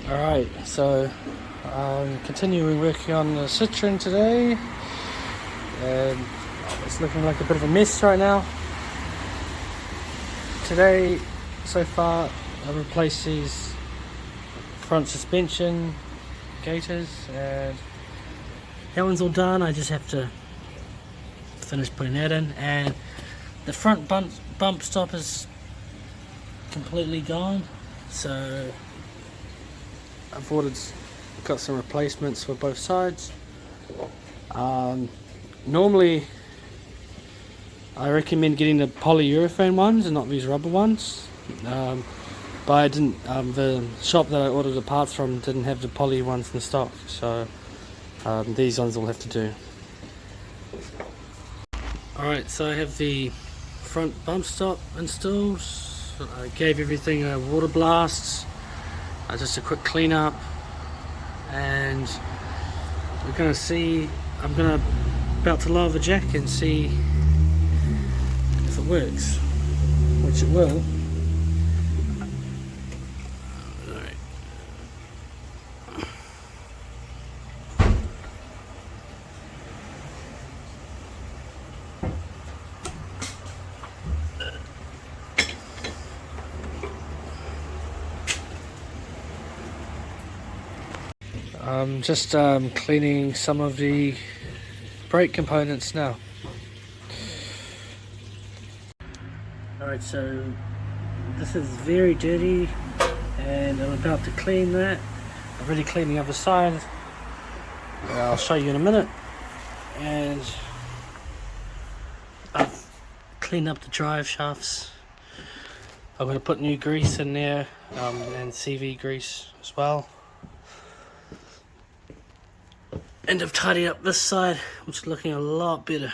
Alright, so I'm continuing working on the Citroen today, and it's looking like a bit of a mess right now. Today, so far, I've replaced these front suspension gaiters, and that one's all done. I just have to finish putting that in, and the front bump stop is completely gone, so I've got some replacements for both sides. Normally I recommend getting the polyurethane ones and not these rubber ones, but I didn't. The shop that I ordered the parts from didn't have the poly ones in stock, so these ones will have to do. Alright, so I have the front bump stop installed. I gave everything a water blast, just a quick clean up, and we're going to see. I'm about to lower the jack and see if it works, which it will. I'm just cleaning some of the brake components now. Alright, so this is very dirty and I'm about to clean that. I've already cleaned the other side. I'll show you in a minute. And I've cleaned up the drive shafts. I'm going to put new grease in there, and CV grease as well. And I've tidied up this side, which is looking a lot better.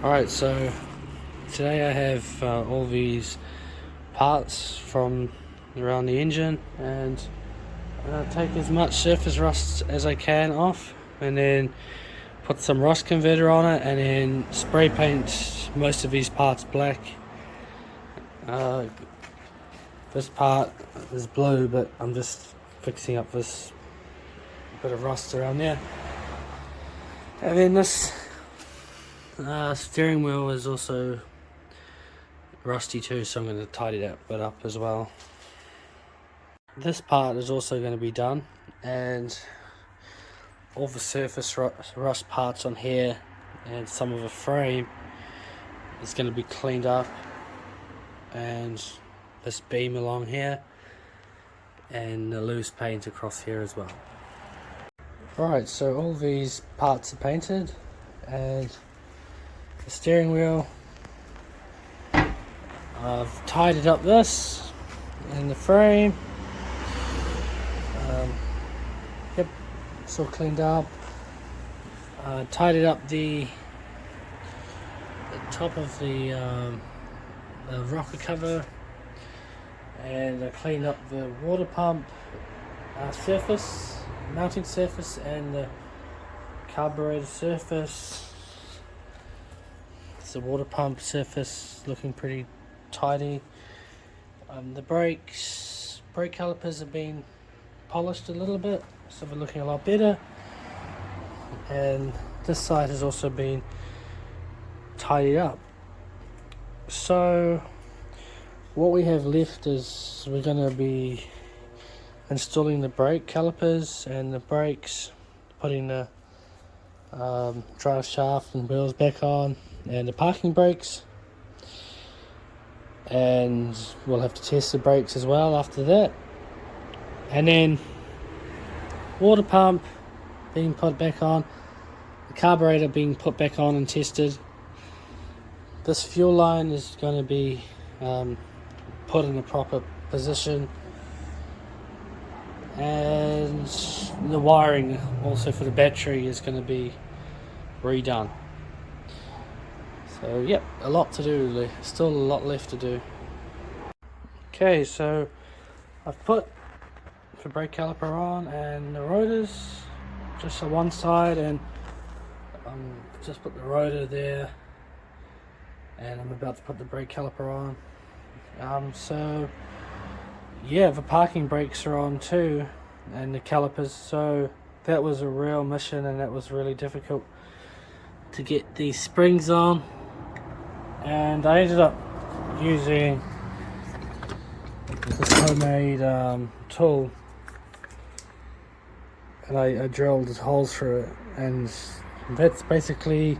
Alright, so today I have all these parts from around the engine, and I'm going to take as much surface rust as I can off, and then put some rust converter on it, and then spray paint most of these parts black. This part is blue, but I'm just fixing up this bit of rust around there. And then this steering wheel is also rusty too, so I'm going to tidy that bit up as well. This part is also going to be done, and all the surface rust parts on here and some of the frame is going to be cleaned up, and this beam along here and the loose paint across here as well. Alright, so all these parts are painted, and the steering wheel, I've tidied up this and the frame. Yep, it's all cleaned up. Tidied up the top of the rocker cover, and I cleaned up the water pump surface, mounting surface, and the carburetor surface. It's the water pump surface looking pretty tidy. The brake calipers have been polished a little bit, so they're looking a lot better, and this side has also been tidied up. So what we have left is we're going to be installing the brake calipers and the brakes, putting the drive shaft and wheels back on, and the parking brakes, and we'll have to test the brakes as well after that. And then water pump being put back on, the carburetor being put back on and tested. This fuel line is going to be put in a proper position, and the wiring also for the battery is going to be redone. So yep, a lot to do, still a lot left to do. Okay, so I've put the brake caliper on and the rotors just on one side, and just put the rotor there, and I'm about to put the brake caliper on. So yeah, the parking brakes are on too, and the calipers, so that was a real mission, and that was really difficult to get these springs on. And I ended up using this homemade tool, and I drilled holes through it, and that's basically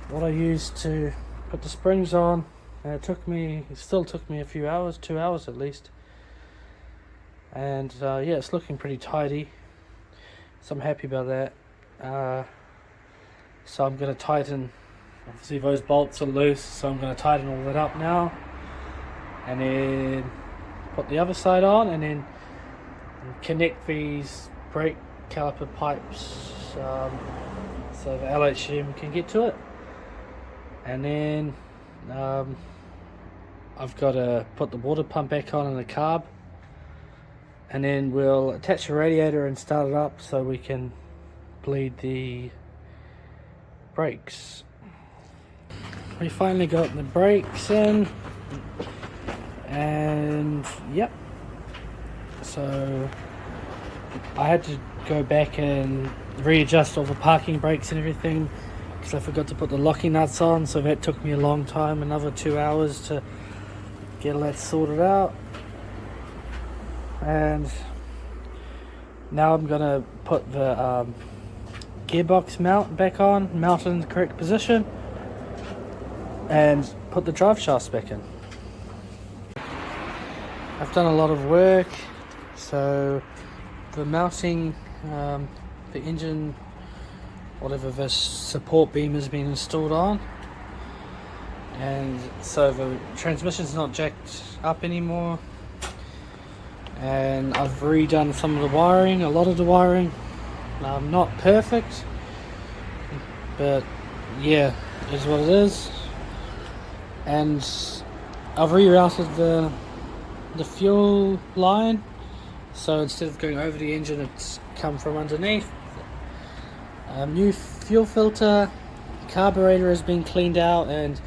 what I used to put the springs on. And it still took me a few hours, 2 hours at least. And yeah, it's looking pretty tidy, so I'm happy about that. So I'm going to tighten, obviously those bolts are loose, so I'm going to tighten all that up now, and then put the other side on, and then connect these brake caliper pipes so the LHM can get to it. And then I've got to put the water pump back on in the carb, and then we'll attach the radiator and start it up so we can bleed the brakes. We finally got the brakes in, and yep, so I had to go back and readjust all the parking brakes and everything because I forgot to put the locking nuts on, so that took me a long time, another 2 hours to get all that sorted out. And now I'm gonna put the gearbox mount back on, mount it in the correct position, and put the drive shafts back in. I've done a lot of work, so the mounting, the engine, whatever the support beam has been installed on, and so the transmission's not jacked up anymore. And I've redone some of the wiring, a lot of the wiring. Not perfect, but yeah, it is what it is. And I've rerouted the fuel line, so instead of going over the engine, it's come from underneath. New fuel filter, carburetor has been cleaned out, and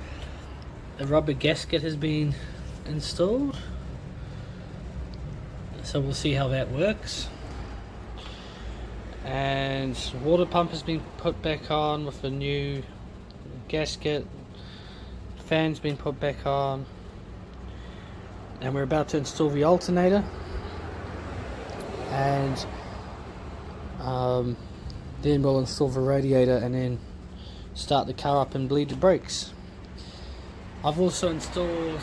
a rubber gasket has been installed. So we'll see how that works. And water pump has been put back on with a new gasket. Fan's been put back on, and we're about to install the alternator. And then we'll install the radiator and then start the car up and bleed the brakes. I've also installed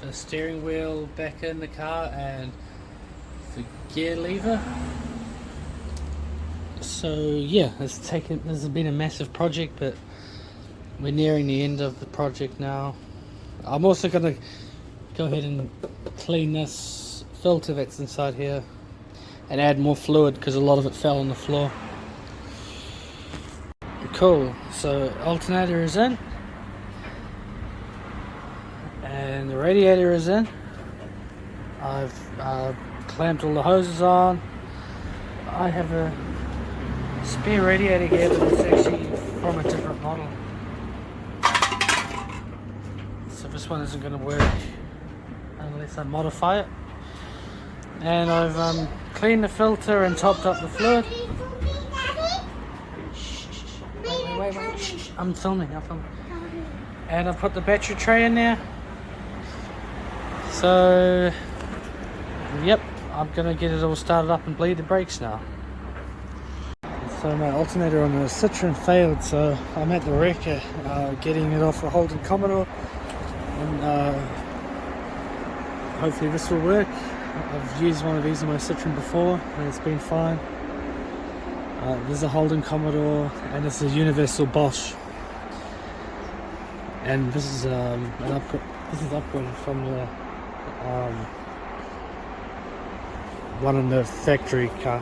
the steering wheel back in the car and the gear lever. So yeah, this has been a massive project, but we're nearing the end of the project now. I'm also going to go ahead and clean this filter that's inside here and add more fluid because a lot of it fell on the floor. Cool, so alternator is in and the radiator is in. I've clamped all the hoses on. I have a spare radiator here, but it's actually from a different model, so this one isn't going to work unless I modify it. And I've cleaned the filter and topped up the fluid. Wait. Shh. I'm filming. And I've put the battery tray in there. So, yep, I'm going to get it all started up and bleed the brakes now. So my alternator on the Citroen failed, so I'm at the wrecker getting it off a Holden Commodore, and hopefully this will work. I've used one of these in my Citroen before and it's been fine. This is a Holden Commodore and it's a universal Bosch, and this is an upgrade. This is upgraded from the one in the factory car.